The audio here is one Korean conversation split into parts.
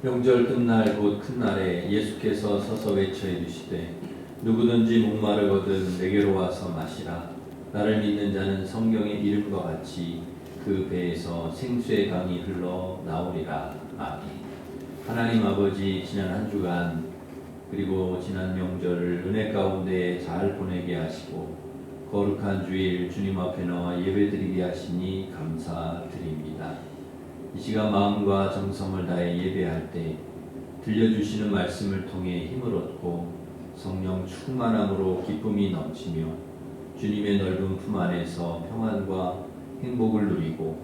명절 끝날 곧 큰 날에 예수께서 서서 외쳐 이르시되 누구든지 목마르거든 내게로 와서 마시라. 나를 믿는 자는 성경의 이름과 같이 그 배에서 생수의 강이 흘러 나오리라. 아멘. 하나님 아버지, 지난 한 주간 그리고 지난 명절을 은혜 가운데 잘 보내게 하시고 거룩한 주일 주님 앞에 나와 예배드리게 하시니 감사드립니다. 이 시간 마음과 정성을 다해 예배할 때 들려주시는 말씀을 통해 힘을 얻고 성령 충만함으로 기쁨이 넘치며 주님의 넓은 품 안에서 평안과 행복을 누리고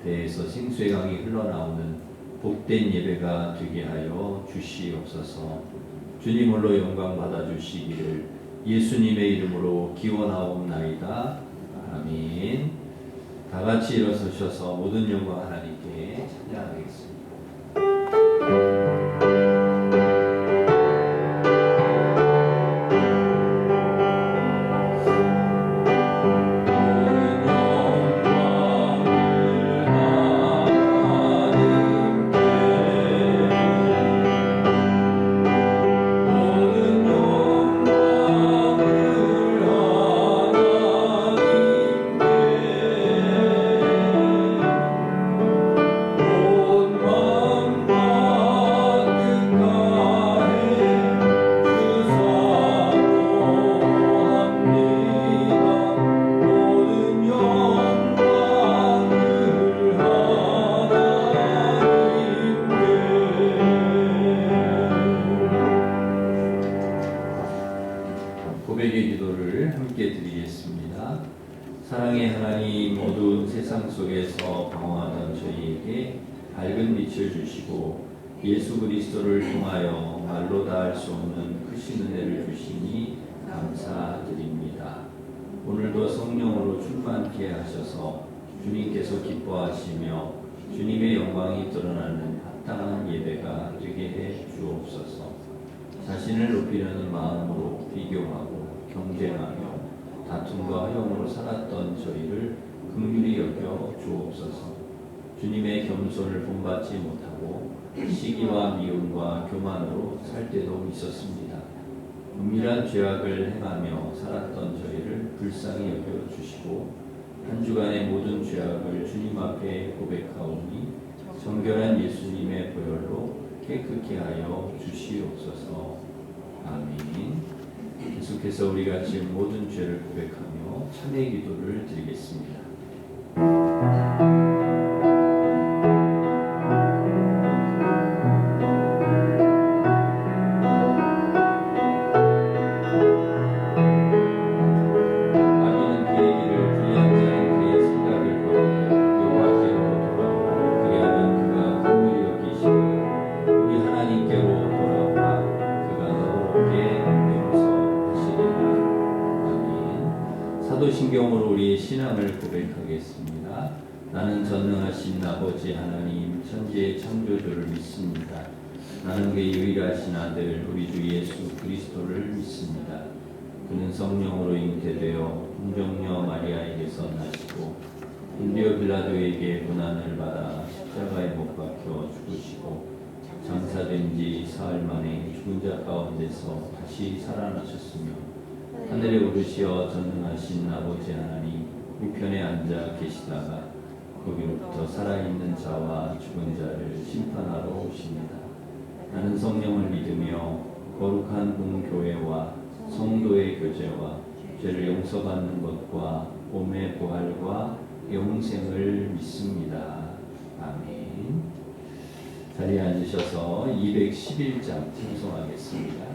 배에서 생수의 강이 흘러나오는 복된 예배가 되게 하여 주시옵소서. 주님 홀로 영광 받아주시기를 예수님의 이름으로 기원하옵나이다. 아멘. 다 같이 일어서셔서 모든 영광 하나님께 찬양하겠습니다. 고백의 기도를 함께 드리겠습니다. 사랑의 하나님, 어두운 세상 속에서 방황하던 저희에게 밝은 빛을 주시고 예수 그리스도를 통하여 말로 다할 수 없는 크신 은혜를 주시니 감사드립니다. 오늘도 성령으로 충만케 하셔서 주님께서 기뻐하시며 주님의 영광이 드러나는 합당한 예배가 되게 해 주옵소서. 자신을 높이려는 마음으로 비교하고 경쟁하며 다툼과 허용으로 살았던 저희를 긍휼히 여겨 주옵소서. 주님의 겸손을 본받지 못하고 시기와 미움과 교만으로 살 때도 있었습니다. 은밀한 죄악을 행하며 살았던 저희를 불쌍히 여겨 주시고 한 주간의 모든 죄악을 주님 앞에 고백하오니 정결한 예수님의 보혈로 깨끗게 하여 주시옵소서. 아멘. 계속해서 우리가 지금 모든 죄를 고백하며 찬의 기도를 드리겠습니다. 사도신경으로 우리의 신앙을 고백하겠습니다. 나는 전능하신 아버지 하나님 천지의 창조주를 믿습니다. 나는 그의 유일하신 아들 우리 주 예수 그리스도를 믿습니다. 그는 성령으로 잉태되어 동정녀 마리아에게서 나시고 본디오 빌라도에게 고난을 받아 십자가에 못 박혀 죽으시고 장사된 지 사흘 만에 죽은 자 가운데서 다시 살아나셨으며 하늘에 오르시어 전능하신 아버지 하나님 우편에 앉아 계시다가 거기로부터 살아있는 자와 죽은 자를 심판하러 오십니다. 나는 성령을 믿으며 거룩한 공교회와 성도의 교제와 죄를 용서받는 것과 몸의 부활과 영생을 믿습니다. 아멘. 자리에 앉으셔서 211장 찬송하겠습니다.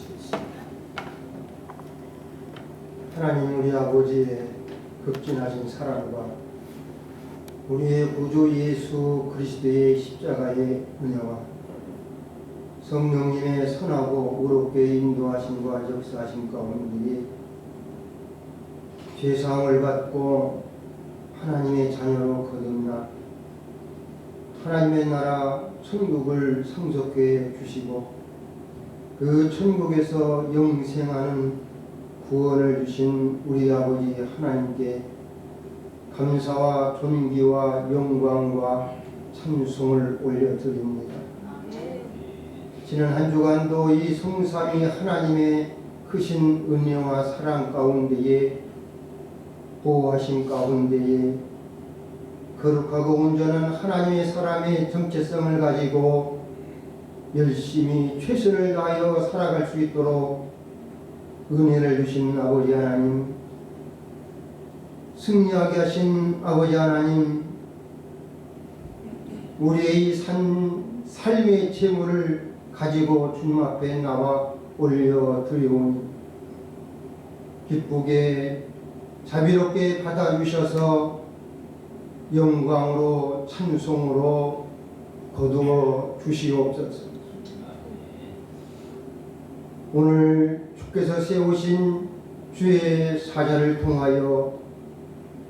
말씀이십니다. 하나님 우리 아버지의 극진하신 사랑과 우리의 구주 예수 그리스도의 십자가의 은혜와 성령님의 선하고 의롭게 인도하심과 역사하심 가운데 죄사함을 받고 하나님의 자녀로 거듭나 하나님의 나라 천국을 상속해 주시고 그 천국에서 영생하는 구원을 주신 우리 아버지 하나님께 감사와 존귀와 영광과 찬송을 올려드립니다. 지난 한 주간도 이 성삼위 하나님의 크신 은혜와 사랑 가운데에 보호하심 가운데에 거룩하고 온전한 하나님의 사람의 정체성을 가지고 열심히 최선을 다하여 살아갈 수 있도록 은혜를 주신 아버지 하나님, 승리하게 하신 아버지 하나님, 우리의 삶의 재물을 가지고 주님 앞에 나와 올려드리오니 기쁘게 자비롭게 받아주셔서 영광으로 찬송으로 거두어 주시옵소서. 오늘 주께서 세우신 주의 사자를 통하여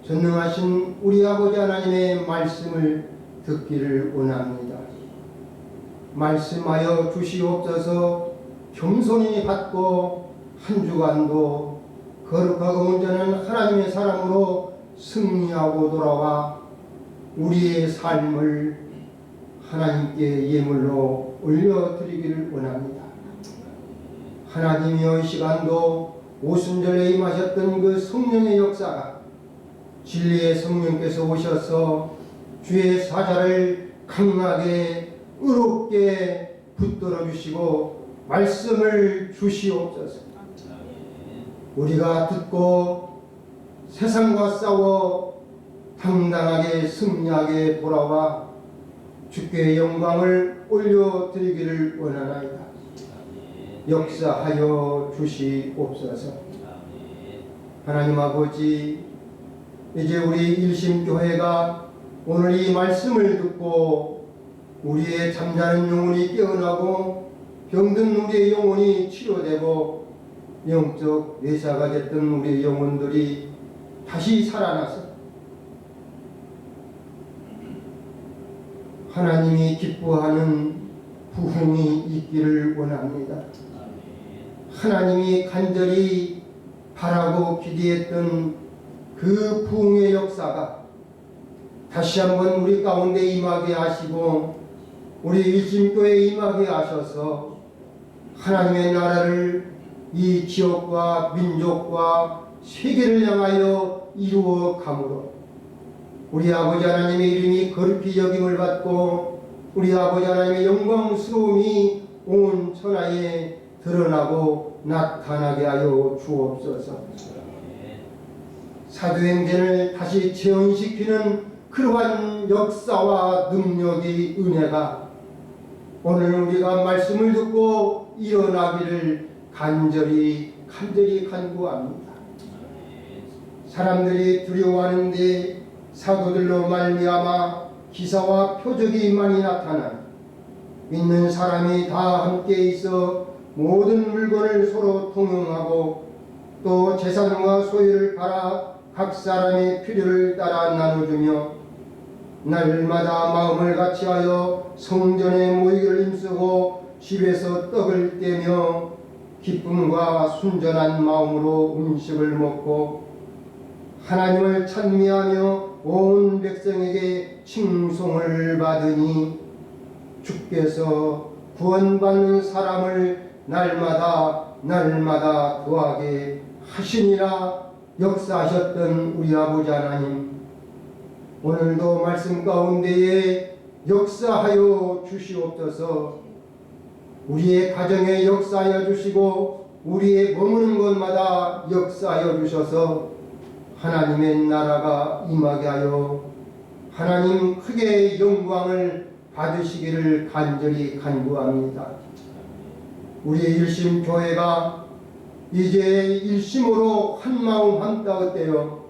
전능하신 우리 아버지 하나님의 말씀을 듣기를 원합니다. 말씀하여 주시옵소서. 겸손히 받고 한 주간도 거룩하고 온전한 하나님의 사람으로 승리하고 돌아와 우리의 삶을 하나님께 예물로 올려드리기를 원합니다. 하나님이여, 이 시간도 오순절에 임하셨던 그 성령의 역사가 진리의 성령께서 오셔서 주의 사자를 강하게 의롭게 붙들어 주시고 말씀을 주시옵소서. 우리가 듣고 세상과 싸워 당당하게 승리하게 돌아와 주께 영광을 올려드리기를 원하나이다. 역사하여 주시옵소서. 하나님 아버지, 이제 우리 일심교회가 오늘 이 말씀을 듣고 우리의 잠자는 영혼이 깨어나고 병든 우리의 영혼이 치료되고 영적 외사가 됐던 우리의 영혼들이 다시 살아나서 하나님이 기뻐하는 부흥이 있기를 원합니다. 하나님이 간절히 바라고 기대했던 그 부흥의 역사가 다시 한번 우리 가운데 임하게 하시고 우리 일심교회에 임하게 하셔서 하나님의 나라를 이 지역과 민족과 세계를 향하여 이루어 가므로 우리 아버지 하나님의 이름이 거룩히 여김을 받고 우리 아버지 하나님의 영광스러움이 온 천하에 드러나고 나타나게 하여 주옵소서. 사도행전을 다시 재현시키는 그러한 역사와 능력의 은혜가 오늘 우리가 말씀을 듣고 일어나기를 간절히 간구합니다. 사람들이 두려워하는데 사도들로 말미암아 기사와 표적이 많이 나타나 믿는 사람이 다 함께 있어 모든 물건을 서로 통용하고 또 재산과 소유를 팔아 각 사람의 필요를 따라 나눠주며 날마다 마음을 같이하여 성전에 모이기를 힘쓰고 집에서 떡을 떼며 기쁨과 순전한 마음으로 음식을 먹고 하나님을 찬미하며 온 백성에게 칭송을 받으니 주께서 구원받는 사람을 날마다 더하게 하시니라. 역사하셨던 우리 아버지 하나님, 오늘도 말씀 가운데에 역사하여 주시옵소서. 우리의 가정에 역사하여 주시고 우리의 머무는 곳마다 역사하여 주셔서 하나님의 나라가 임하게 하여 하나님 크게 영광을 받으시기를 간절히 간구합니다. 우리의 일심 교회가 이제 일심으로 한마음 한뜻 되어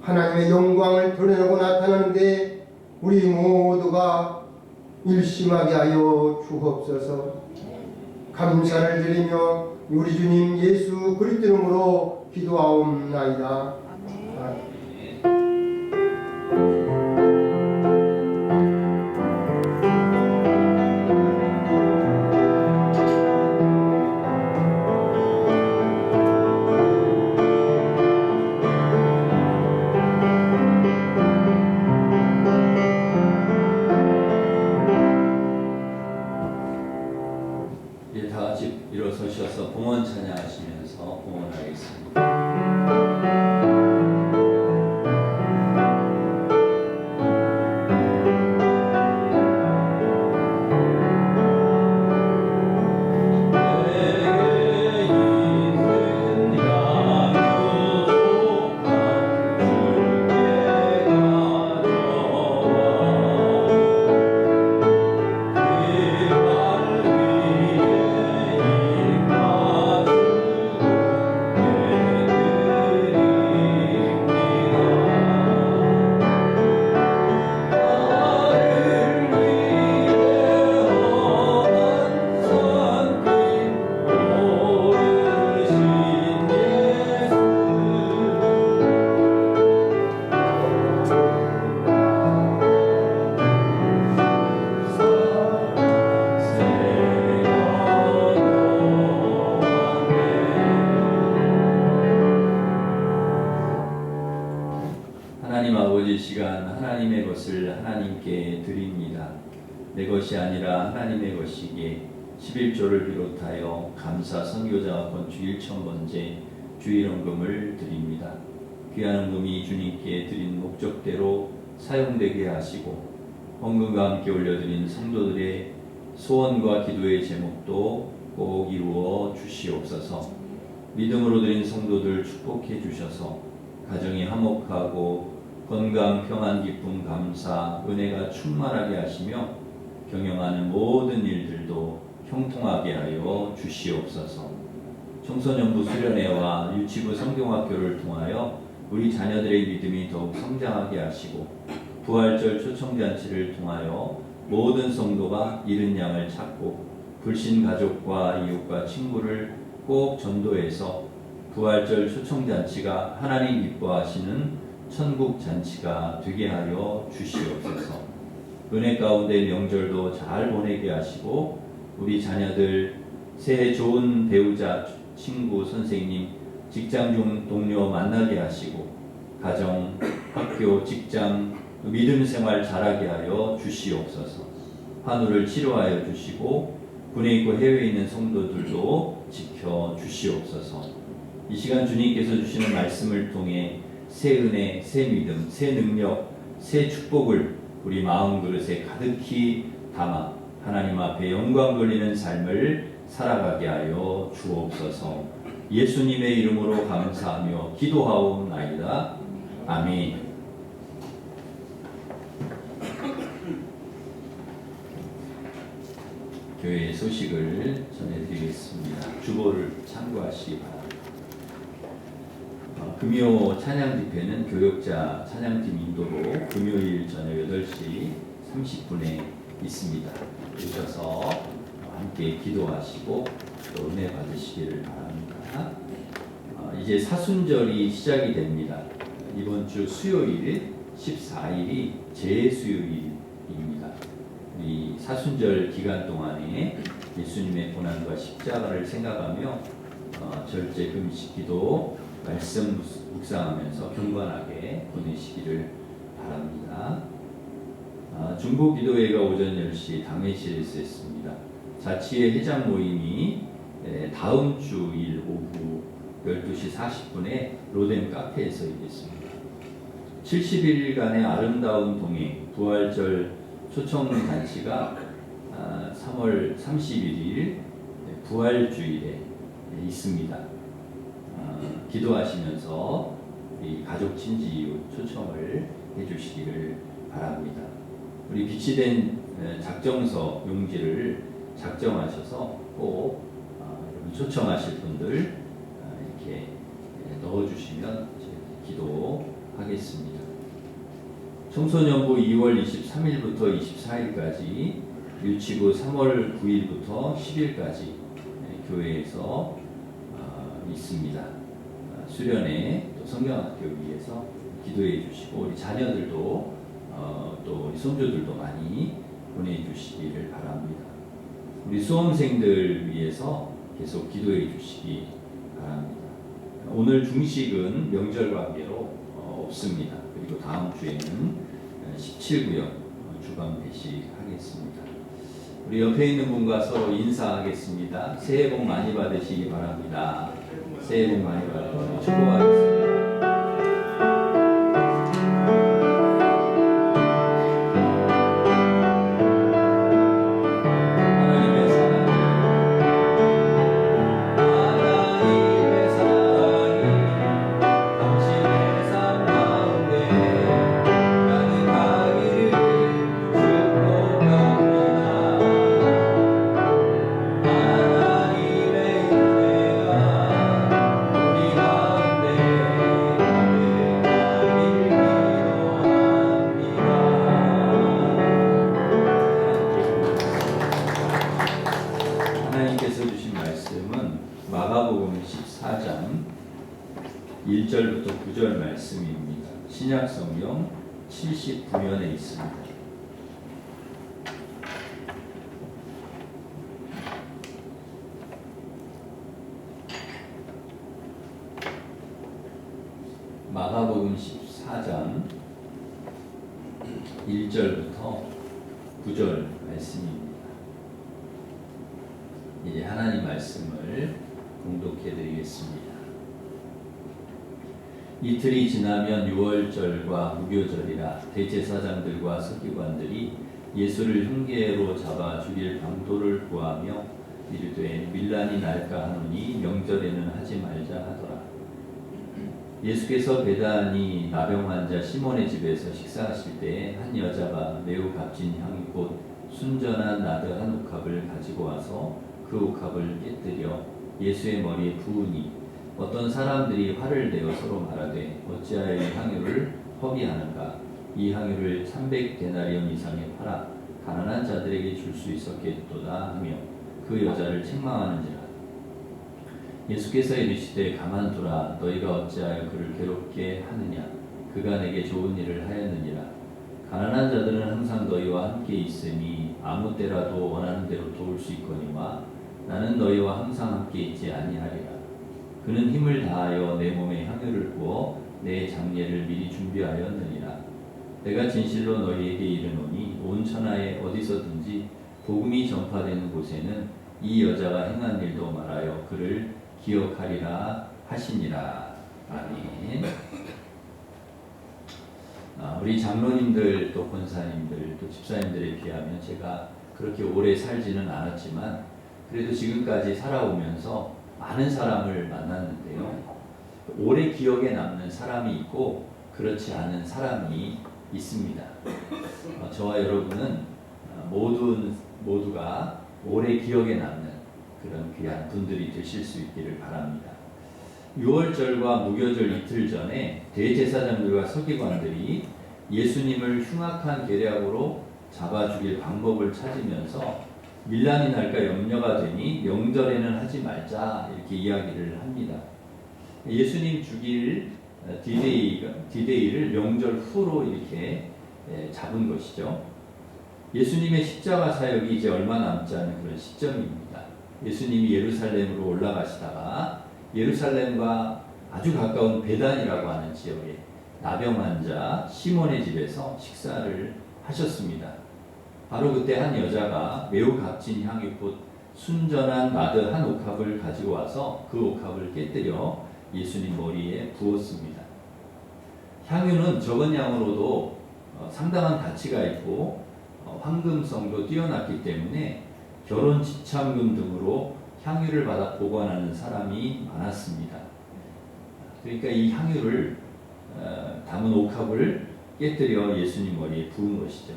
하나님의 영광을 드러내고 나타나는데 우리 모두가 일심하게 하여 주옵소서. 감사를 드리며 우리 주님 예수 그리스도 이름으로 기도하옵나이다. 아멘. 이제 다 같이 일어서셔서 봉헌 찬양하시면서 봉헌하겠습니다. 하나님 아버지, 시간 하나님의 것을 하나님께 드립니다. 내 것이 아니라 하나님의 것이기에 11조를 비롯하여 감사 선교자와 건축 1,000번째 주일헌금을 드립니다. 귀한 헌금이 주님께 드린 목적대로 사용되게 하시고 헌금과 함께 올려드린 성도들의 소원과 기도의 제목도 꼭 이루어 주시옵소서. 믿음으로 드린 성도들 축복해 주셔서 가정이 화목하고 건강, 평안, 기쁨, 감사, 은혜가 충만하게 하시며 경영하는 모든 일들도 형통하게 하여 주시옵소서. 청소년부 수련회와 유치부 성경학교를 통하여 우리 자녀들의 믿음이 더욱 성장하게 하시고 부활절 초청잔치를 통하여 모든 성도가 잃은 양을 찾고 불신 가족과 이웃과 친구를 꼭 전도해서 부활절 초청잔치가 하나님 기뻐하시는 천국 잔치가 되게 하여 주시옵소서. 은혜 가운데 명절도 잘 보내게 하시고 우리 자녀들 새해 좋은 배우자, 친구, 선생님, 직장 중 동료 만나게 하시고 가정, 학교, 직장, 믿음 생활 잘하게 하여 주시옵소서. 환우를 치료하여 주시고 군에 있고 해외에 있는 성도들도 지켜 주시옵소서. 이 시간 주님께서 주시는 말씀을 통해 새 은혜, 새 믿음, 새 능력, 새 축복을 우리 마음 그릇에 가득히 담아 하나님 앞에 영광 돌리는 삶을 살아가게 하여 주옵소서. 예수님의 이름으로 감사하며 기도하옵나이다. 아멘. 교회의 소식을 전해드리겠습니다. 주보를 참고하시기 바랍니다. 금요 찬양 집회는 교역자 찬양팀 인도로 금요일 저녁 8시 30분에 있습니다. 오셔서 함께 기도하시고 또 은혜 받으시기를 바랍니다. 이제 사순절이 시작이 됩니다. 이번 주 수요일 14일이 제수요일입니다. 이 사순절 기간 동안에 예수님의 고난과 십자가를 생각하며 절제 금식 기도 말씀 묵상하면서 경건하게 보내시기를 바랍니다. 중보기도회가 오전 10시 당회실에서 했습니다. 자치회 회장 모임이 다음 주일 오후 12시 40분에 로뎀 카페에서 있겠습니다. 70일간의 아름다운 동행 부활절 초청잔치가 3월 31일 부활주일에 있습니다. 기도하시면서 우리 가족, 친지, 이웃 초청을 해주시기를 바랍니다. 우리 비치된 작정서 용지를 작정하셔서 꼭 초청하실 분들 이렇게 넣어주시면 기도하겠습니다. 청소년부 2월 23일부터 24일까지, 유치부 3월 9일부터 10일까지 교회에서 있습니다. 수련회 또 성경학교 위해서 기도해 주시고, 우리 자녀들도 또 우리 손주들도 많이 보내주시기를 바랍니다. 우리 수험생들 위해서 계속 기도해 주시기 바랍니다. 오늘 중식은 명절 관계로 없습니다. 그리고 다음 주에는 17구역 주간 배식하겠습니다. 우리 옆에 있는 분과 서로 인사하겠습니다. 새해 복 많이 받으시기 바랍니다. 새해 복 많이 받으시기 축복하겠습니다. 하나님께서 주신 말씀은 마가복음 14장 1절부터 9절 말씀입니다. 신약성경 79면에 있습니다. 마가복음 14장 1절부터 9절 말씀입니다. 이제 하나님 말씀을 공독해 드리겠습니다. 이틀이 지나면 유월절과 무교절이라 대제사장들과 서기관들이 예수를 흉계로 잡아 죽일 방도를 구하며 이르되 밀란이 날까 하노니 명절에는 하지 말자 하더라. 예수께서 베다니 나병 환자 시몬의 집에서 식사하실 때에 한 여자가 매우 값진 향이 곧 순전한 나드 한 옥합을 가지고 와서 그 옥합을 깨뜨려 예수의 머리에 부으니 어떤 사람들이 화를 내어 서로 말하되 어찌하여 이 향유를 허비하는가? 이 향유를 300데나리온 이상에 팔아 가난한 자들에게 줄 수 있었겠도다 하며 그 여자를 책망하는지라. 예수께서 이르시되 가만두라. 너희가 어찌하여 그를 괴롭게 하느냐? 그가 내게 좋은 일을 하였느니라. 가난한 자들은 항상 너희와 함께 있으니 아무 때라도 원하는 대로 도울 수 있거니와 나는 너희와 항상 함께 있지 아니하리라. 그는 힘을 다하여 내 몸에 향유를 부어 내 장례를 미리 준비하였느니라. 내가 진실로 너희에게 이르노니 온 천하에 어디서든지 복음이 전파되는 곳에는 이 여자가 행한 일도 말하여 그를 기억하리라 하시니라. 아멘. 우리 장로님들 또 권사님들 또 집사님들에 비하면 제가 그렇게 오래 살지는 않았지만 그래도 지금까지 살아오면서 많은 사람을 만났는데요. 오래 기억에 남는 사람이 있고 그렇지 않은 사람이 있습니다. 저와 여러분은 모두가 오래 기억에 남는 그런 귀한 분들이 되실 수 있기를 바랍니다. 6월절과 무교절 이틀 전에 대제사장들과 서기관들이 예수님을 흉악한 계략으로 잡아 죽일 방법을 찾으면서 밀란이 날까 염려가 되니 명절에는 하지 말자 이렇게 이야기를 합니다. 예수님 죽일 디데이를 명절 후로 이렇게 잡은 것이죠. 예수님의 십자가 사역이 이제 얼마 남지 않은 그런 시점입니다. 예수님이 예루살렘으로 올라가시다가 예루살렘과 아주 가까운 베단이라고 하는 지역에 나병 환자 시몬의 집에서 식사를 하셨습니다. 바로 그때 한 여자가 매우 값진 향유 곧 순전한 나드 한 옥합을 가지고 와서 그 옥합을 깨뜨려 예수님 머리에 부었습니다. 향유는 적은 양으로도 상당한 가치가 있고 황금성도 뛰어났기 때문에 결혼 지참금 등으로 향유를 받아 보관하는 사람이 많았습니다. 그러니까 이 향유를 담은 옥합을 깨뜨려 예수님 머리에 부은 것이죠.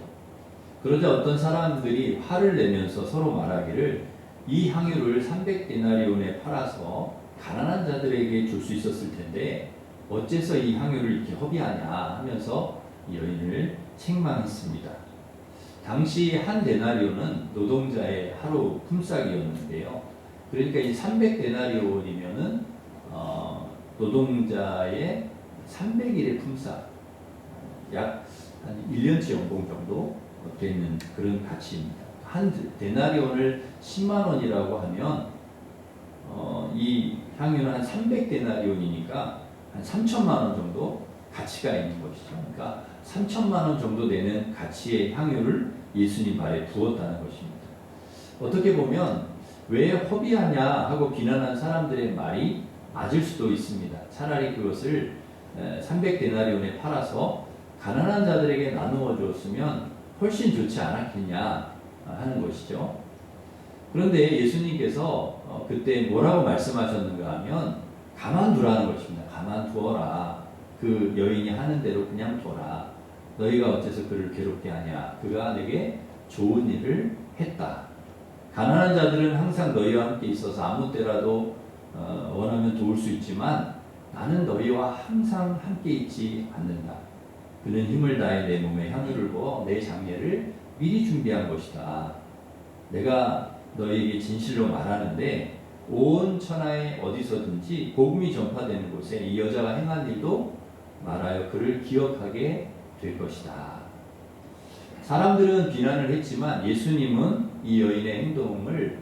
그러자 어떤 사람들이 화를 내면서 서로 말하기를 이 향유를 300데나리온에 팔아서 가난한 자들에게 줄 수 있었을 텐데 어째서 이 향유를 이렇게 허비하냐 하면서 이 여인을 책망했습니다. 당시 한 데나리온은 노동자의 하루 품삯이었는데요. 그러니까 이 300데나리온이면은 노동자의 300일의 품삯, 약 한 1년치 연봉 정도 되는 그런 가치입니다. 한 데나리온을 10만 원이라고 하면 이 향유는 한 300데나리온이니까 한 3천만 원 정도 가치가 있는 것이죠. 그러니까 3천만 원 정도 되는 가치의 향유를 예수님 발에 부었다는 것입니다. 어떻게 보면 왜 허비하냐 하고 비난한 사람들의 말이 맞을 수도 있습니다. 차라리 그것을 300데나리온에 팔아서 가난한 자들에게 나누어 주었으면 훨씬 좋지 않았겠냐 하는 것이죠. 그런데 예수님께서 그때 뭐라고 말씀하셨는가 하면 가만두라는 것입니다. 가만두어라. 그 여인이 하는 대로 그냥 둬라. 너희가 어째서 그를 괴롭게 하냐. 그가 내게 좋은 일을 했다. 가난한 자들은 항상 너희와 함께 있어서 아무 때라도 원하면 도울 수 있지만 나는 너희와 항상 함께 있지 않는다. 그는 힘을 다해 내 몸에 향유를 부어 내 장례를 미리 준비한 것이다. 내가 너희에게 진실로 말하는데 온 천하에 어디서든지 복음이 전파되는 곳에 이 여자가 행한 일도 말하여 그를 기억하게 될 것이다. 사람들은 비난을 했지만 예수님은 이 여인의 행동을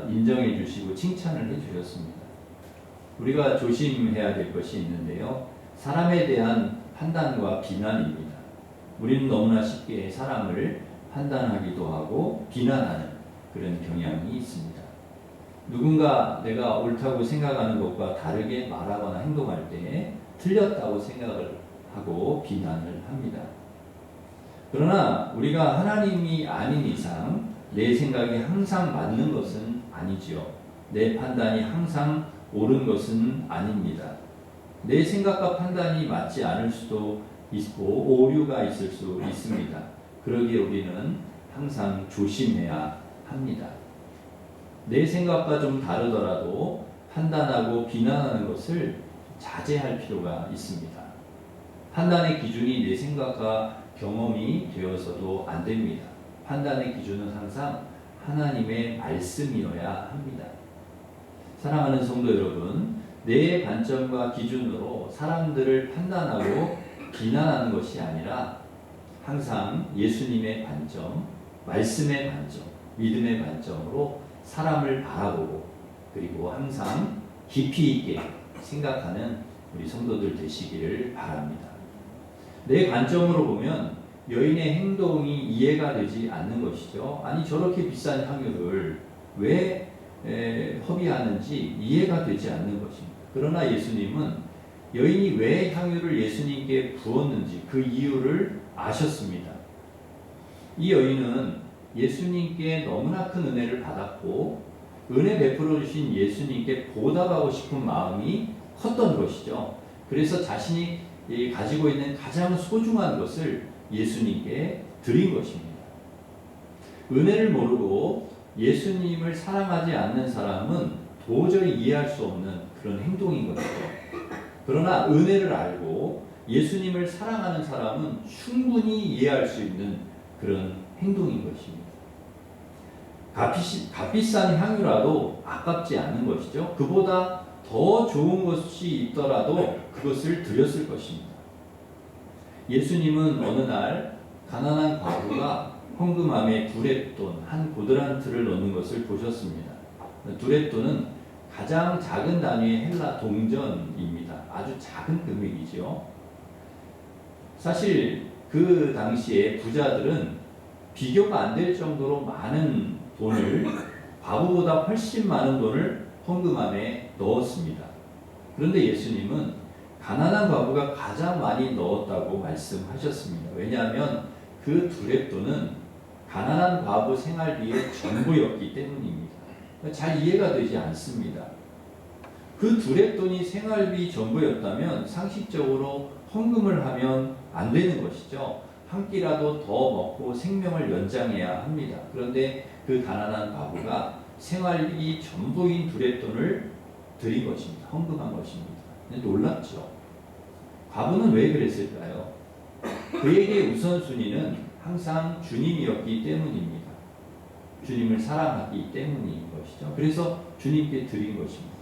인정해 주시고 칭찬을 해 주셨습니다. 우리가 조심해야 될 것이 있는데요. 사람에 대한 판단과 비난입니다. 우리는 너무나 쉽게 사람을 판단하기도 하고 비난하는 그런 경향이 있습니다. 누군가 내가 옳다고 생각하는 것과 다르게 말하거나 행동할 때 틀렸다고 생각을 하고 비난을 합니다. 그러나 우리가 하나님이 아닌 이상 내 생각이 항상 맞는 것은 아니지요. 내 판단이 항상 옳은 것은 아닙니다. 내 생각과 판단이 맞지 않을 수도 있고 오류가 있을 수 있습니다. 그러기에 우리는 항상 조심해야 합니다. 내 생각과 좀 다르더라도 판단하고 비난하는 것을 자제할 필요가 있습니다. 판단의 기준이 내 생각과 경험이 되어서도 안 됩니다. 판단의 기준은 항상 하나님의 말씀이어야 합니다. 사랑하는 성도 여러분, 내 관점과 기준으로 사람들을 판단하고 비난하는 것이 아니라 항상 예수님의 관점, 말씀의 관점, 믿음의 관점으로 사람을 바라보고 그리고 항상 깊이 있게 생각하는 우리 성도들 되시기를 바랍니다. 내 관점으로 보면 여인의 행동이 이해가 되지 않는 것이죠. 아니 저렇게 비싼 향유를 왜 허비하는지 이해가 되지 않는 것입니다. 그러나 예수님은 여인이 왜 향유를 예수님께 부었는지 그 이유를 아셨습니다. 이 여인은 예수님께 너무나 큰 은혜를 받았고 은혜 베풀어 주신 예수님께 보답하고 싶은 마음이 컸던 것이죠. 그래서 자신이 가지고 있는 가장 소중한 것을 예수님께 드린 것입니다. 은혜를 모르고 예수님을 사랑하지 않는 사람은 도저히 이해할 수 없는 그런 행동인 것이죠. 그러나 은혜를 알고 예수님을 사랑하는 사람은 충분히 이해할 수 있는 그런 행동인 것입니다. 값비싼 향유라도 아깝지 않은 것이죠. 그보다 더 좋은 것이 있더라도 그것을 드렸을 것입니다. 예수님은 어느 날 가난한 과부가 헌금함에 두렙돈 한 고드란트를 넣는 것을 보셨습니다. 두렙돈은 가장 작은 단위의 헬라 동전입니다. 아주 작은 금액이죠. 사실 그 당시에 부자들은 비교가 안 될 정도로 많은 돈을 과부보다 훨씬 많은 돈을 헌금함에 넣었습니다. 그런데 예수님은 가난한 과부가 가장 많이 넣었다고 말씀하셨습니다. 왜냐하면 그 두렙돈은 가난한 과부 생활비의 전부였기 때문입니다. 잘 이해가 되지 않습니다. 그 두렙돈이 생활비 전부였다면 상식적으로 헌금을 하면 안 되는 것이죠. 한 끼라도 더 먹고 생명을 연장해야 합니다. 그런데 그 가난한 과부가 생활비 전부인 두랫돈을 드린 것입니다. 헌금한 것입니다. 근데 놀랍죠. 과부는 왜 그랬을까요? 그에게 우선순위는 항상 주님이었기 때문입니다. 주님을 사랑하기 때문인 것이죠. 그래서 주님께 드린 것입니다.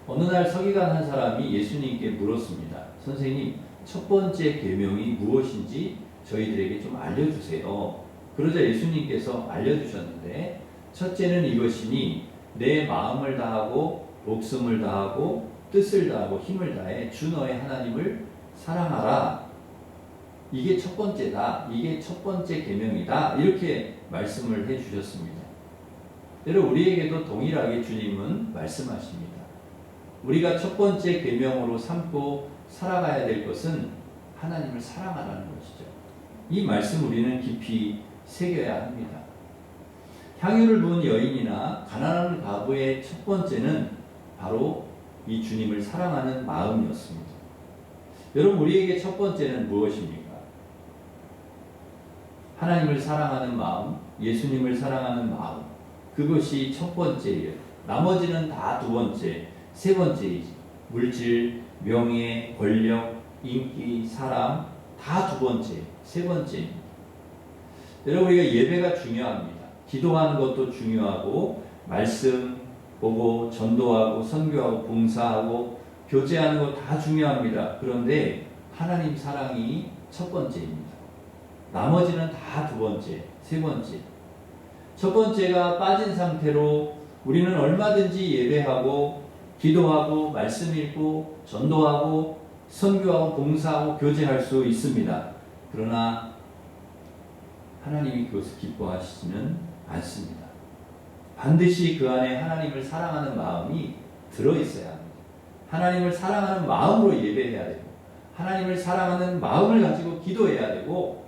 어느 날 서기관 한 사람이 예수님께 물었습니다. 선생님, 첫 번째 계명이 무엇인지 저희들에게 좀 알려주세요. 그러자 예수님께서 알려주셨는데, 첫째는 이것이니 내 마음을 다하고 목숨을 다하고 뜻을 다하고 힘을 다해 주 너의 하나님을 사랑하라. 이게 첫 번째다. 이게 첫 번째 계명이다. 이렇게 말씀을 해주셨습니다. 여러분, 우리에게도 동일하게 주님은 말씀하십니다. 우리가 첫 번째 계명으로 삼고 살아가야 될 것은 하나님을 사랑하라는 것이죠. 이 말씀 우리는 깊이 새겨야 합니다. 향유를 부은 여인이나 가난한 과부의 첫 번째는 바로 이 주님을 사랑하는 마음이었습니다. 여러분, 우리에게 첫 번째는 무엇입니까? 하나님을 사랑하는 마음, 예수님을 사랑하는 마음, 그것이 첫 번째예요. 나머지는 다 두 번째, 세 번째이지. 물질, 명예, 권력, 인기, 사람, 다 두 번째, 세 번째입니다. 여러분, 우리가 예배가 중요합니다. 기도하는 것도 중요하고, 말씀 보고, 전도하고, 선교하고, 봉사하고, 교제하는 것 다 중요합니다. 그런데 하나님 사랑이 첫 번째입니다. 나머지는 다 두 번째, 세 번째. 첫 번째가 빠진 상태로 우리는 얼마든지 예배하고, 기도하고, 말씀 읽고, 전도하고, 선교하고, 봉사하고, 교제할 수 있습니다. 그러나 하나님이 그것을 기뻐하시지는 않습니다. 반드시 그 안에 하나님을 사랑하는 마음이 들어있어야 합니다. 하나님을 사랑하는 마음으로 예배해야 되고, 하나님을 사랑하는 마음을 가지고 기도해야 되고,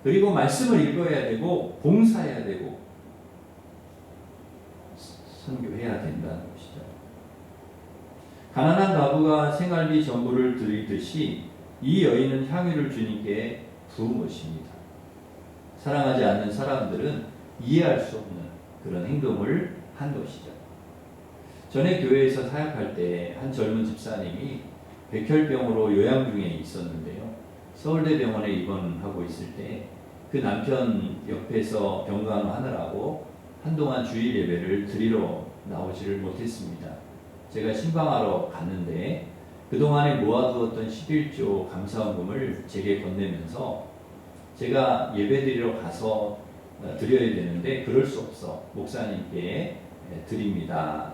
그리고 말씀을 읽어야 되고, 봉사해야 되고, 선교해야 된다는 것이죠. 가난한 과부가 생활비 전부를 드리듯이 이 여인은 향유를 주님께 부은 것입니다. 사랑하지 않는 사람들은 이해할 수 없는 그런 행동을 한 것이죠. 전에 교회에서 사역할 때 한 젊은 집사님이 백혈병으로 요양 중에 있었는데요. 서울대병원에 입원하고 있을 때 그 남편 옆에서 병간호하느라고 한동안 주일 예배를 드리러 나오지를 못했습니다. 제가 신방하러 갔는데 그동안에 모아두었던 11조 감사원금을 제게 건네면서 제가 예배 드리러 가서 드려야 되는데 그럴 수 없어. 목사님께 드립니다.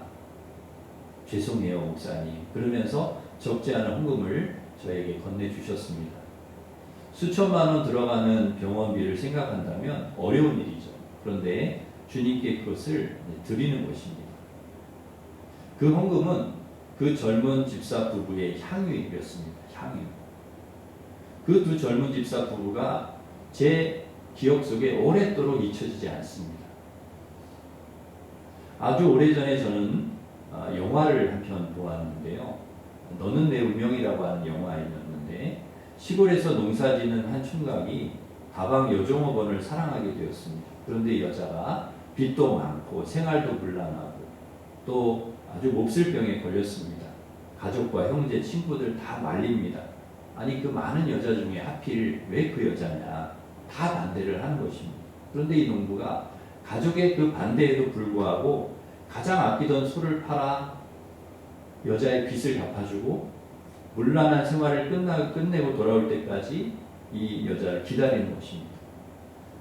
죄송해요, 목사님. 그러면서 적지 않은 헌금을 저에게 건네주셨습니다. 수천만 원 들어가는 병원비를 생각한다면 어려운 일이죠. 그런데 주님께 그것을 드리는 것입니다. 그 헌금은 그 젊은 집사 부부의 향유였습니다. 향유. 그 두 젊은 집사 부부가 제 기억 속에 오랫도록 잊혀지지 않습니다. 아주 오래전에 저는 영화를 한 편 보았는데요. 너는 내 운명이라고 하는 영화였는데 시골에서 농사짓는 한 총각이 가방 여종업원을 사랑하게 되었습니다. 그런데 여자가 빚도 많고 생활도 곤란하고 또 아주 몹쓸 병에 걸렸습니다. 가족과 형제, 친구들 다 말립니다. 아니 그 많은 여자 중에 하필 왜 그 여자냐, 다 반대를 하는 것입니다. 그런데 이 농부가 가족의 그 반대에도 불구하고 가장 아끼던 소를 팔아 여자의 빚을 갚아주고 문란한 생활을 끝내고 돌아올 때까지 이 여자를 기다리는 것입니다.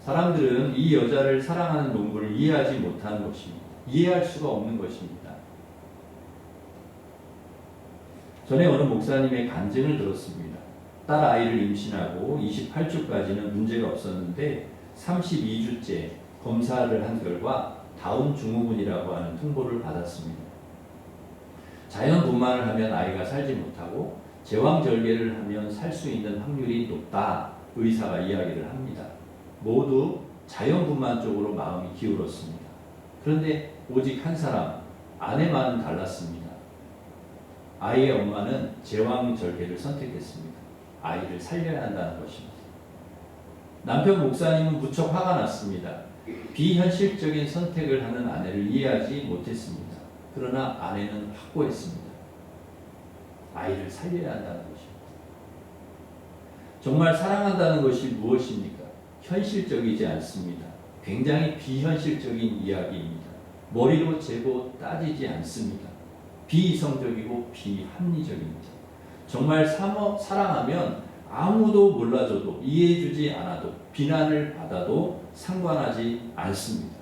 사람들은 이 여자를 사랑하는 농부를 이해하지 못하는 것입니다. 이해할 수가 없는 것입니다. 전에 어느 목사님의 간증을 들었습니다. 딸 아이를 임신하고 28주까지는 문제가 없었는데 32주째 검사를 한 결과 다운 증후군이라고 하는 통보를 받았습니다. 자연분만을 하면 아이가 살지 못하고 제왕절개를 하면 살 수 있는 확률이 높다. 의사가 이야기를 합니다. 모두 자연분만 쪽으로 마음이 기울었습니다. 그런데 오직 한 사람, 아내만은 달랐습니다. 아이의 엄마는 제왕절개를 선택했습니다. 아이를 살려야 한다는 것입니다. 남편 목사님은 무척 화가 났습니다. 비현실적인 선택을 하는 아내를 이해하지 못했습니다. 그러나 아내는 확고했습니다. 아이를 살려야 한다는 것입니다. 정말 사랑한다는 것이 무엇입니까? 현실적이지 않습니다. 굉장히 비현실적인 이야기입니다. 머리로 재고 따지지 않습니다. 비이성적이고 비합리적입니다. 정말 사랑하면 아무도 몰라줘도 이해해주지 않아도 비난을 받아도 상관하지 않습니다.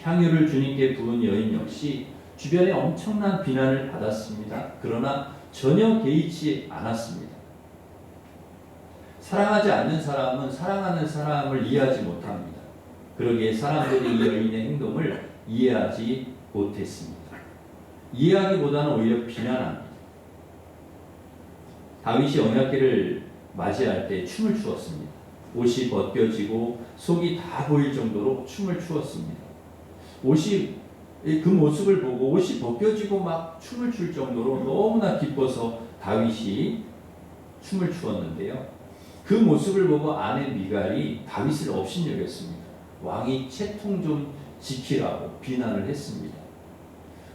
향유를 주님께 부은 여인 역시 주변에 엄청난 비난을 받았습니다. 그러나 전혀 개의치 않았습니다. 사랑하지 않는 사람은 사랑하는 사람을 이해하지 못합니다. 그러기에 사람들이 이 여인의 행동을 이해하지 못했습니다. 이해하기보다는 오히려 비난합니다. 다윗이 언약궤를 맞이할 때 춤을 추었습니다. 옷이 벗겨지고 속이 다 보일 정도로 춤을 추었습니다. 그 모습을 보고 옷이 벗겨지고 막 춤을 출 정도로 너무나 기뻐서 다윗이 춤을 추었는데요. 그 모습을 보고 아내 미갈이 다윗을 업신여겼습니다. 왕이 채통 좀 지키라고 비난을 했습니다.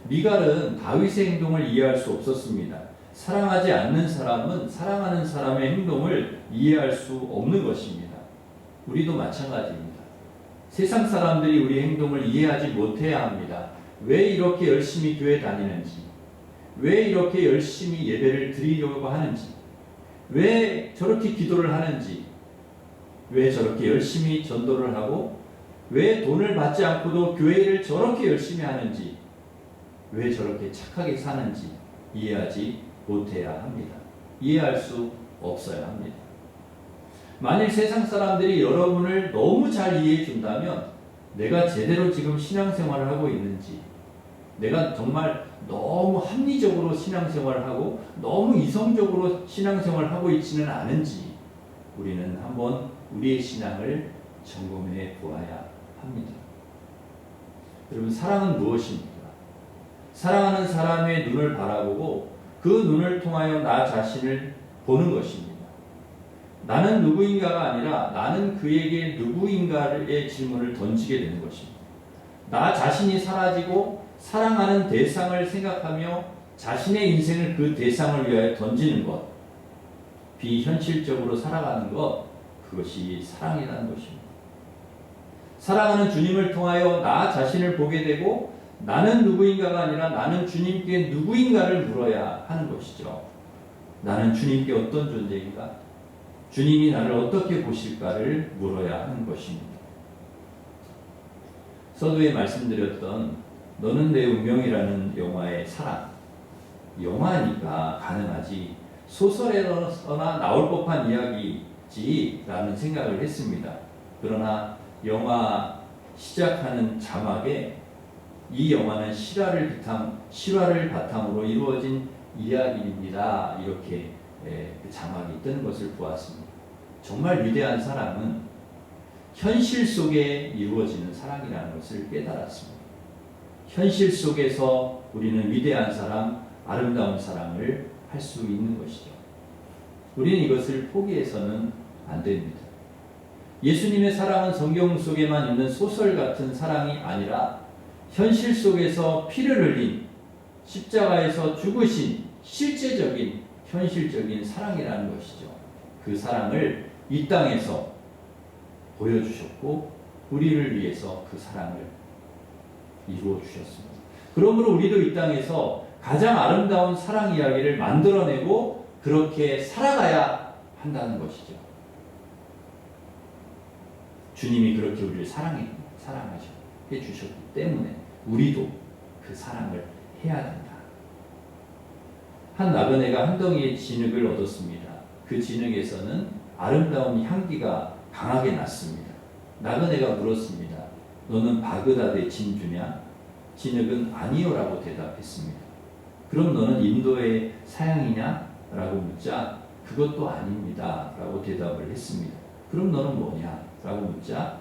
미갈은 다윗의 행동을 이해할 수 없었습니다. 사랑하지 않는 사람은 사랑하는 사람의 행동을 이해할 수 없는 것입니다. 우리도 마찬가지입니다. 세상 사람들이 우리 행동을 이해하지 못해야 합니다. 왜 이렇게 열심히 교회 다니는지, 왜 이렇게 열심히 예배를 드리려고 하는지, 왜 저렇게 기도를 하는지, 왜 저렇게 열심히 전도를 하고, 왜 돈을 받지 않고도 교회를 저렇게 열심히 하는지, 왜 저렇게 착하게 사는지 이해하지 못해야 합니다. 이해할 수 없어야 합니다. 만일 세상 사람들이 여러분을 너무 잘 이해해 준다면 내가 제대로 지금 신앙생활을 하고 있는지, 내가 정말 너무 합리적으로 신앙생활을 하고 너무 이성적으로 신앙생활을 하고 있지는 않은지 우리는 한번 우리의 신앙을 점검해 보아야 합니다. 여러분, 사랑은 무엇입니까? 사랑하는 사람의 눈을 바라보고 그 눈을 통하여 나 자신을 보는 것입니다. 나는 누구인가가 아니라 나는 그에게 누구인가의 질문을 던지게 되는 것입니다. 나 자신이 사라지고 사랑하는 대상을 생각하며 자신의 인생을 그 대상을 위하여 던지는 것, 비현실적으로 살아가는 것, 그것이 사랑이라는 것입니다. 사랑하는 주님을 통하여 나 자신을 보게 되고 나는 누구인가가 아니라 나는 주님께 누구인가를 물어야 하는 것이죠. 나는 주님께 어떤 존재인가? 주님이 나를 어떻게 보실까를 물어야 하는 것입니다. 서두에 말씀드렸던 너는 내 운명이라는 영화의 사랑, 영화니까 가능하지 소설에서나 나올 법한 이야기지라는 생각을 했습니다. 그러나 영화 시작하는 자막에 이 영화는 실화를 바탕으로 이루어진 이야기입니다. 이렇게 그 자막이 뜨는 것을 보았습니다. 정말 위대한 사랑은 현실 속에 이루어지는 사랑이라는 것을 깨달았습니다. 현실 속에서 우리는 위대한 사랑, 아름다운 사랑을 할 수 있는 것이죠. 우리는 이것을 포기해서는 안 됩니다. 예수님의 사랑은 성경 속에만 있는 소설 같은 사랑이 아니라 현실 속에서 피를 흘린 십자가에서 죽으신 실제적인 현실적인 사랑이라는 것이죠. 그 사랑을 이 땅에서 보여주셨고 우리를 위해서 그 사랑을 이루어 주셨습니다. 그러므로 우리도 이 땅에서 가장 아름다운 사랑 이야기를 만들어내고 그렇게 살아가야 한다는 것이죠. 주님이 그렇게 우리를 사랑해 주셨기 때문에 우리도 그 사랑을 해야 된다. 한 나그네가 한 덩이의 진흙을 얻었습니다. 그 진흙에서는 아름다운 향기가 강하게 났습니다. 나그네가 물었습니다. 너는 바그다드의 진주냐? 진흙은 아니요라고 대답했습니다. 그럼 너는 인도의 사양이냐? 라고 묻자 그것도 아닙니다. 라고 대답을 했습니다. 그럼 너는 뭐냐? 라고 묻자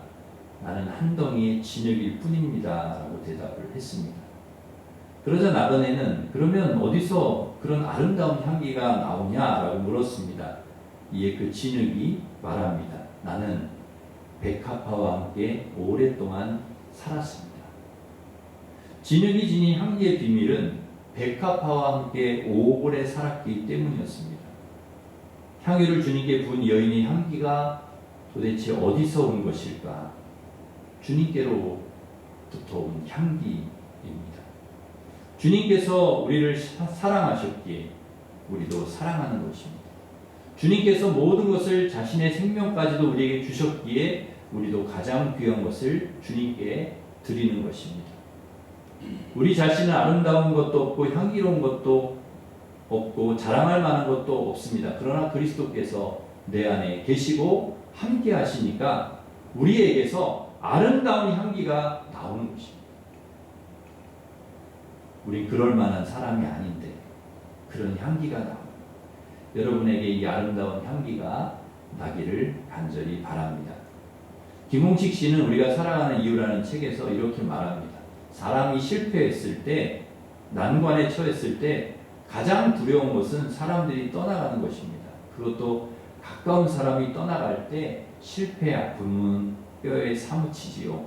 나는 한 덩이의 진흙일 뿐입니다. 라고 대답을 했습니다. 그러자 나그네는 그러면 어디서 그런 아름다운 향기가 나오냐? 라고 물었습니다. 이에 그 진흙이 말합니다. 나는 백합화와 함께 오랫동안 살았습니다. 진흙이 지닌 향기의 비밀은 백합화와 함께 오래 살았기 때문이었습니다. 향유를 주님께 부은 여인의 향기가 도대체 어디서 온 것일까? 주님께로부터 온 향기입니다. 주님께서 우리를 사랑하셨기에 우리도 사랑하는 것입니다. 주님께서 모든 것을 자신의 생명까지도 우리에게 주셨기에 우리도 가장 귀한 것을 주님께 드리는 것입니다. 우리 자신은 아름다운 것도 없고 향기로운 것도 없고 자랑할 만한 것도 없습니다. 그러나 그리스도께서 내 안에 계시고 함께 하시니까 우리에게서 아름다운 향기가 나오는 것입니다. 우리 그럴 만한 사람이 아닌데 그런 향기가 나옵니다. 여러분에게 이 아름다운 향기가 나기를 간절히 바랍니다. 김홍식 씨는 우리가 살아가는 이유라는 책에서 이렇게 말합니다. 사람이 실패했을 때, 난관에 처했을 때 가장 두려운 것은 사람들이 떠나가는 것입니다. 그것도 가까운 사람이 떠나갈 때 실패의 아픔은 뼈에 사무치지요.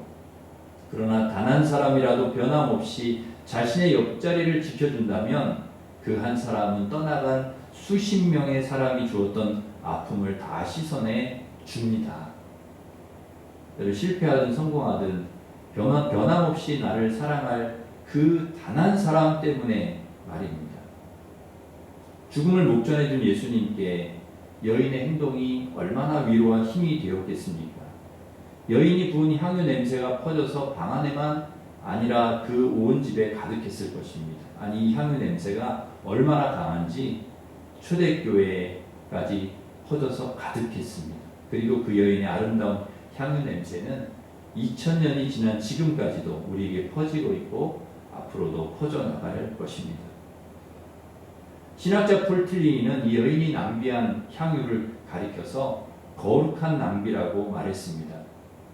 그러나 단 한 사람이라도 변함없이 자신의 옆자리를 지켜준다면 그 한 사람은 떠나간 수십 명의 사람이 주었던 아픔을 다 씻어내 줍니다. 실패하든 성공하든 변함없이 나를 사랑할 그 단 한 사람 때문에 말입니다. 죽음을 목전에 둔 예수님께 여인의 행동이 얼마나 위로와 힘이 되었겠습니까? 여인이 부은 향유 냄새가 퍼져서 방 안에만 아니라 그 온 집에 가득했을 것입니다. 아니, 이 향유 냄새가 얼마나 강한지 초대교회까지 퍼져서 가득했습니다. 그리고 그 여인의 아름다운 향유 냄새는 2000년이 지난 지금까지도 우리에게 퍼지고 있고 앞으로도 퍼져나갈 것입니다. 신학자 폴 틸리는 이 여인이 낭비한 향유를 가리켜서 거룩한 낭비라고 말했습니다.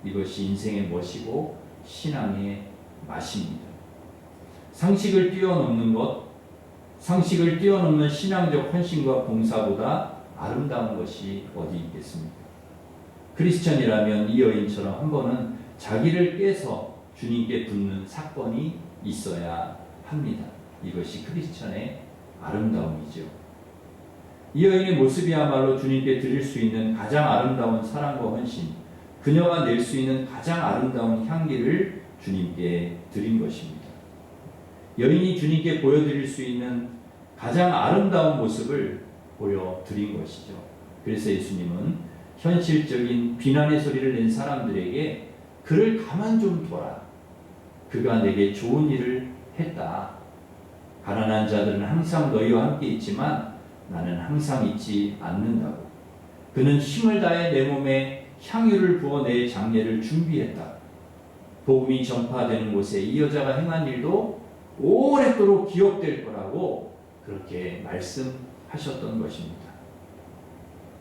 이것이 인생의 멋이고 신앙의 맛입니다. 상식을 뛰어넘는 것, 상식을 뛰어넘는 신앙적 헌신과 봉사보다 아름다운 것이 어디 있겠습니까? 크리스천이라면 이 여인처럼 한 번은 자기를 깨서 주님께 붓는 사건이 있어야 합니다. 이것이 크리스천의 아름다움이죠. 이 여인의 모습이야말로 주님께 드릴 수 있는 가장 아름다운 사랑과 헌신, 그녀가 낼 수 있는 가장 아름다운 향기를 주님께 드린 것입니다. 여인이 주님께 보여드릴 수 있는 가장 아름다운 모습을 보여드린 것이죠. 그래서 예수님은 현실적인 비난의 소리를 낸 사람들에게 그를 가만 좀 둬라. 그가 내게 좋은 일을 했다. 가난한 자들은 항상 너희와 함께 있지만 나는 항상 있지 않는다고. 그는 힘을 다해 내 몸에 향유를 부어 내 장례를 준비했다. 복음이 전파되는 곳에 이 여자가 행한 일도 오랫도록 기억될 거라고 그렇게 말씀하셨던 것입니다.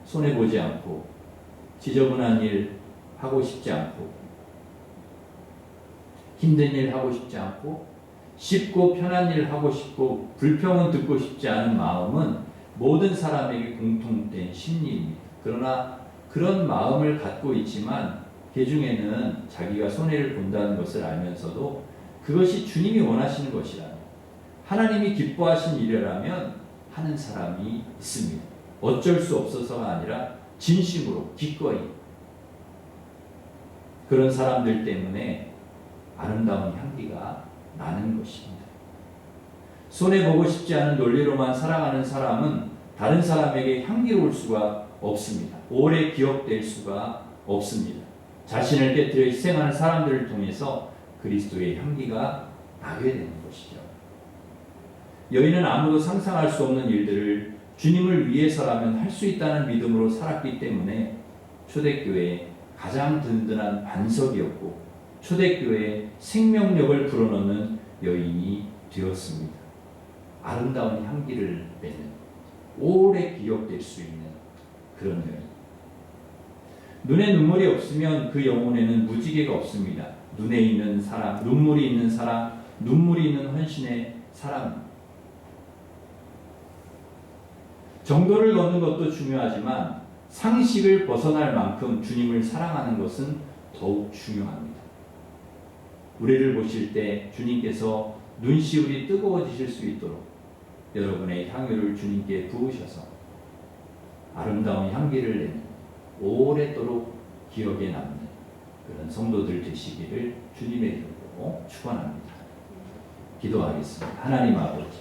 손해보지 않고 지저분한 일 하고 싶지 않고 힘든 일 하고 싶지 않고 쉽고 편한 일 하고 싶고 불평은 듣고 싶지 않은 마음은 모든 사람에게 공통된 심리입니다. 그러나 그런 마음을 갖고 있지만 그 중에는 자기가 손해를 본다는 것을 알면서도 그것이 주님이 원하시는 것이라면, 하나님이 기뻐하신 일이라면 하는 사람이 있습니다. 어쩔 수 없어서가 아니라 진심으로 기꺼이. 그런 사람들 때문에 아름다운 향기가 나는 것입니다. 손해보고 싶지 않은 논리로만 살아가는 사람은 다른 사람에게 향기로울 수가 없습니다. 오래 기억될 수가 없습니다. 자신을 깨뜨려 희생하는 사람들을 통해서 그리스도의 향기가 나게 되는 것이죠. 여인은 아무도 상상할 수 없는 일들을 주님을 위해서라면 할 수 있다는 믿음으로 살았기 때문에 초대교회의 가장 든든한 반석이었고 초대교회의 생명력을 불어넣는 여인이 되었습니다. 아름다운 향기를 내는, 오래 기억될 수 있는 그런 여인. 눈에 눈물이 없으면 그 영혼에는 무지개가 없습니다. 눈에 있는 사랑, 눈물이 있는 사랑, 눈물이 있는 헌신의 사랑. 정도를 걷는 것도 중요하지만 상식을 벗어날 만큼 주님을 사랑하는 것은 더욱 중요합니다. 우리를 보실 때 주님께서 눈시울이 뜨거워지실 수 있도록 여러분의 향유를 주님께 부으셔서 아름다운 향기를 내는 오래도록 기억에 남는 그런 성도들 되시기를 주님의 이름으로 축원합니다. 기도하겠습니다. 하나님 아버지,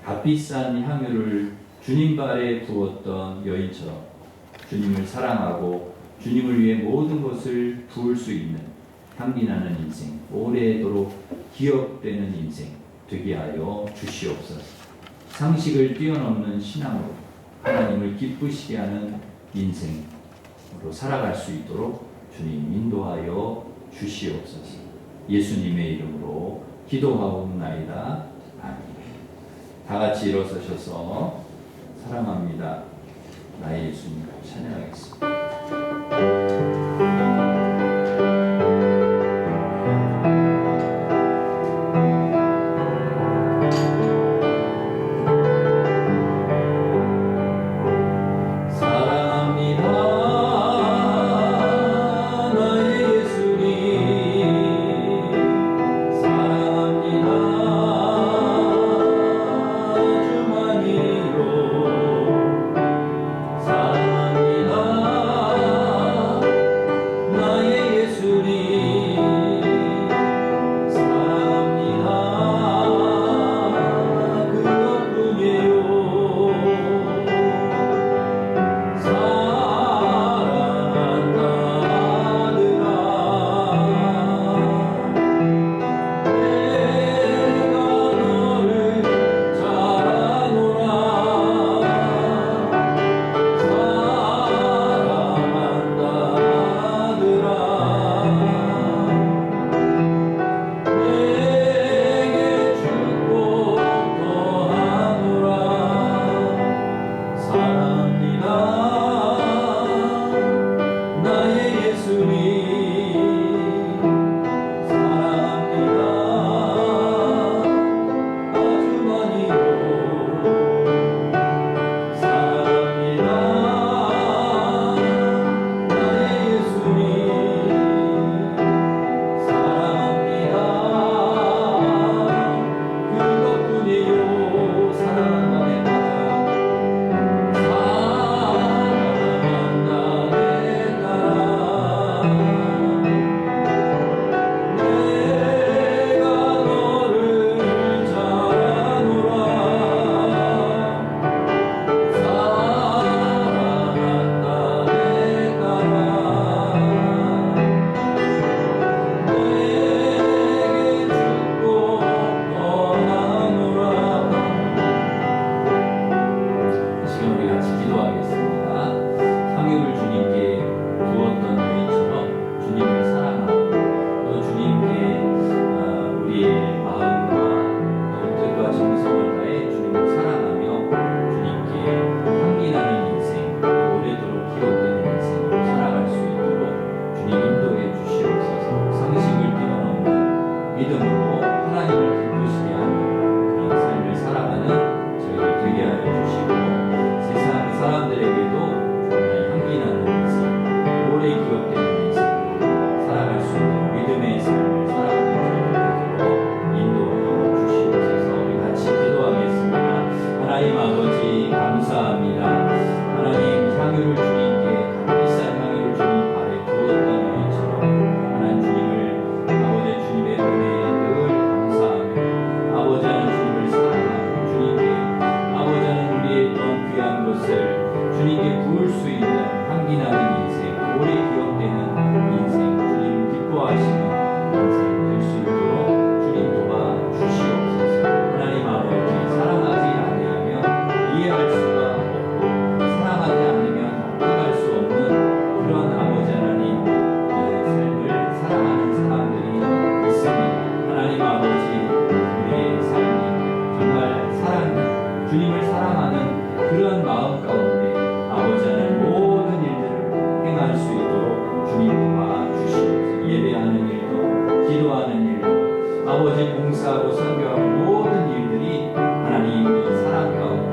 값비싼 향유를 주님 발에 부었던 여인처럼 주님을 사랑하고 주님을 위해 모든 것을 부을 수 있는 향기나는 인생, 오래도록 기억되는 인생 되게 하여 주시옵소서. 상식을 뛰어넘는 신앙으로 하나님을 기쁘시게 하는 인생으로 살아갈 수 있도록 주님 인도하여 주시옵소서. 예수님의 이름으로 기도하옵나이다. 아멘. 다 같이 일어서셔서 사랑합니다. 나의 예수님을 찬양하겠습니다.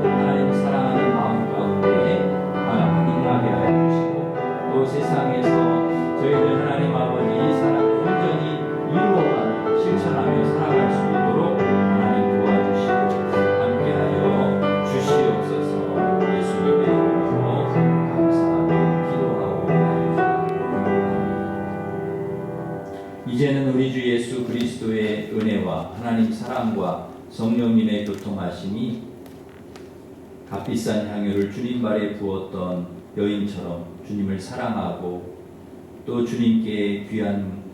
하나님 사랑하는 마음 가운데 하나님 하게 하여 이제는 우리 주 예수 그리스도의 은혜와 하나님 사랑과 성령님의 교통하심이 값비싼 향유를 주님 발에 부었던 여인처럼 주님을 사랑하고 또 주님께 귀한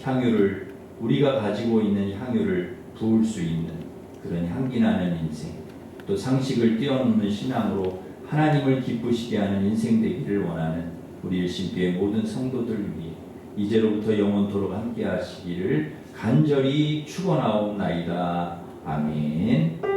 향유를 우리가 가지고 있는 향유를 부을 수 있는 그런 향기나는 인생, 또 상식을 뛰어넘는 신앙으로 하나님을 기쁘시게 하는 인생 되기를 원하는 우리 일신교의 모든 성도들 위해 이제로부터 영원토록 함께 하시기를 간절히 축원하옵나이다. 아멘.